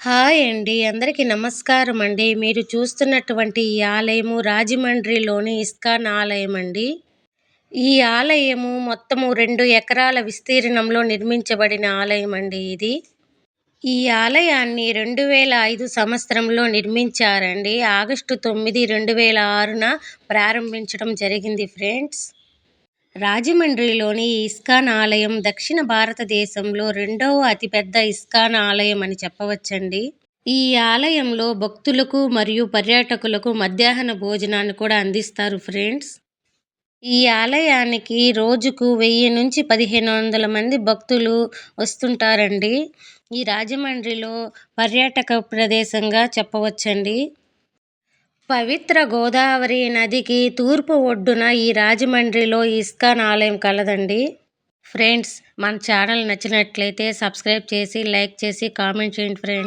Hi అండి. అందరికీ నమస్కారం అండి. మీరు చూస్తున్నటువంటి ఈ ఆలయము రాజమండ్రిలోని ఇస్కాన్ ఆలయం అండి. ఈ ఆలయము మొత్తము 2 ఎకరాల విస్తీర్ణంలో నిర్మించబడిన ఆలయం అండి ఇది. ఈ ఆలయాన్ని 2005 సంవత్సరంలో నిర్మించారండి. ఆగస్టు 9, 2006న ప్రారంభించడం జరిగింది ఫ్రెండ్స్. రాజమండ్రిలోని ఈ ఇస్కాన్ ఆలయం దక్షిణ భారతదేశంలో రెండవ అతిపెద్ద ఇస్కాన్ ఆలయం అని చెప్పవచ్చండి. ఈ ఆలయంలో భక్తులకు మరియు పర్యాటకులకు మధ్యాహ్న భోజనాన్ని కూడా అందిస్తారు ఫ్రెండ్స్. ఈ ఆలయానికి రోజుకు 1000 నుంచి 1500 మంది భక్తులు వస్తుంటారండి. ఈ రాజమండ్రిలో పర్యాటక ప్రదేశంగా చెప్పవచ్చండి. పవిత్ర గోదావరి నదికి తూర్పు ఒడ్డున ఈ రాజమండ్రిలో ఈ ఇస్కాన్ ఆలయం కలదండి. ఫ్రెండ్స్, మన ఛానల్ నచ్చినట్లయితే సబ్స్క్రైబ్ చేసి, లైక్ చేసి, కామెంట్ చేయండి ఫ్రెండ్స్.